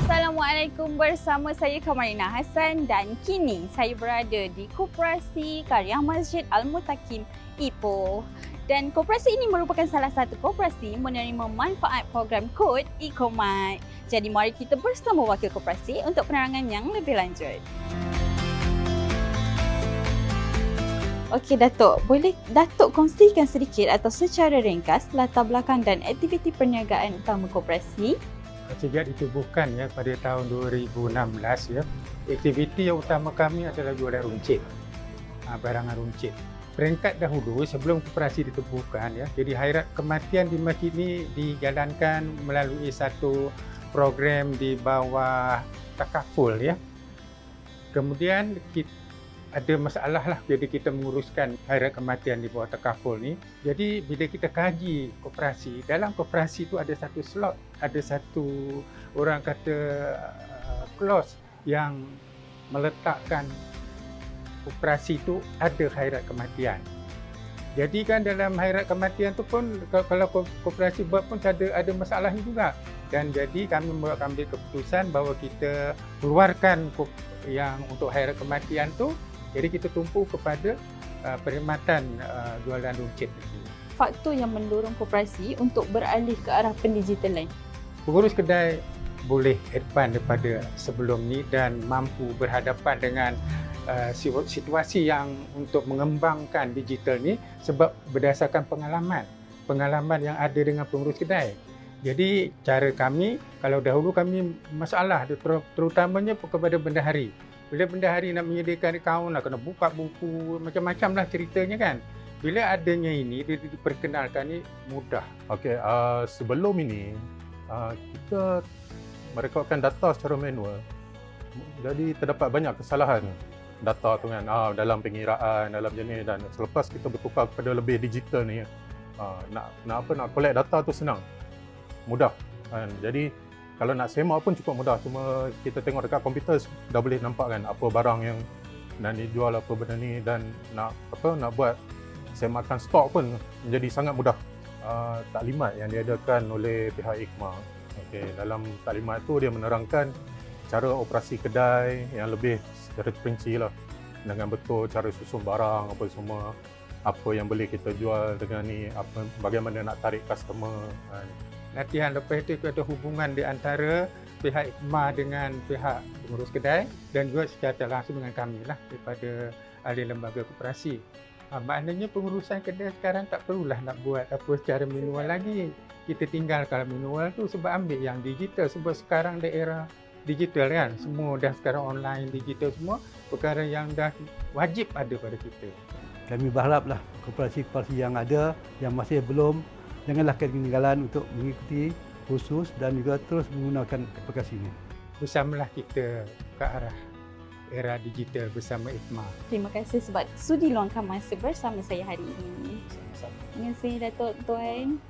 Assalamualaikum, bersama saya Kamarina Hassan dan kini saya berada di Koperasi Karya Masjid Al-Mutakin Ipoh. Dan koperasi ini merupakan salah satu koperasi menerima manfaat program kod Ecomat. Jadi mari kita bersama wakil koperasi untuk penerangan yang lebih lanjut. Okey Datuk, boleh Datuk kongsikan sedikit atau secara ringkas latar belakang dan aktiviti perniagaan utama koperasi? Sejak ditubuhkan ya pada tahun 2016 ya, aktiviti yang utama kami adalah jualan runcit, barangan runcit. Peringkat dahulu sebelum koperasi ditubuhkan ya, jadi khairat kematian di masjid ini dijalankan melalui satu program di bawah takaful ya. Kemudian ada masalah lah, jadi kita menguruskan khairat kematian di bawah takaful ni. Jadi bila kita kaji koperasi, dalam koperasi itu ada satu slot, ada satu orang kata clause yang meletakkan koperasi itu ada khairat kematian. Jadi kan dalam khairat kematian tu pun kalau koperasi buat pun ada masalahnya juga. Dan jadi kami ambil keputusan bahawa kita keluarkan yang untuk khairat kematian tu, jadi kita tumpu kepada perkhidmatan jualan runcit. Faktor yang mendorong koperasi untuk beralih ke arah pendigitalan. Pengurus kedai boleh advance daripada sebelum ni dan mampu berhadapan dengan situasi yang untuk mengembangkan digital ni sebab berdasarkan pengalaman yang ada dengan pengurus kedai. Jadi cara kami, kalau dahulu kami masalah terutamanya kepada bendahari. Bila bendahari nak menyediakan akaun lah, kena buka buku, macam-macam lah ceritanya kan. Bila adanya ini, dia diperkenalkan ni mudah. Okey, sebelum ini kita merekodkan data secara manual. Jadi terdapat banyak kesalahan data tu kan, dalam pengiraan, dalam jenis, dan selepas kita bertukar kepada lebih digital ni, nak collect data tu senang, mudah kan. Jadi kalau nak semak pun cukup mudah, cuma kita tengok dekat komputer dah boleh nampak kan apa barang yang nak dijual, apa benda ni, dan nak buat semakan stok pun menjadi sangat mudah. Taklimat yang diadakan oleh pihak IKMA. Okey, dalam taklimat tu dia menerangkan cara operasi kedai yang lebih secara terperinci lah, dengan betul cara susun barang apa semua, apa yang boleh kita jual dengan ni, bagaimana nak tarik customer kan. Latihan lepas itu ada hubungan di antara pihak IKMA dengan pihak pengurus kedai dan juga secara langsung dengan kami lah daripada ahli lembaga koperasi. Maknanya pengurusan kedai sekarang tak perlulah nak buat apa secara manual lagi. Kita tinggal kalau manual tu sebab ambil yang digital, sebab sekarang dah era digital kan. Semua dah sekarang online, digital semua, perkara yang dah wajib ada pada kita. Kami berharaplah koperasi-koperasi yang ada yang masih belum, janganlah ketinggalan untuk mengikuti kursus dan juga terus menggunakan aplikasi ini. Bersamalah kita ke arah era digital bersama IKMA. Terima kasih sebab sudi luangkan masa bersama saya hari ini. Terima kasih Datuk Tuan.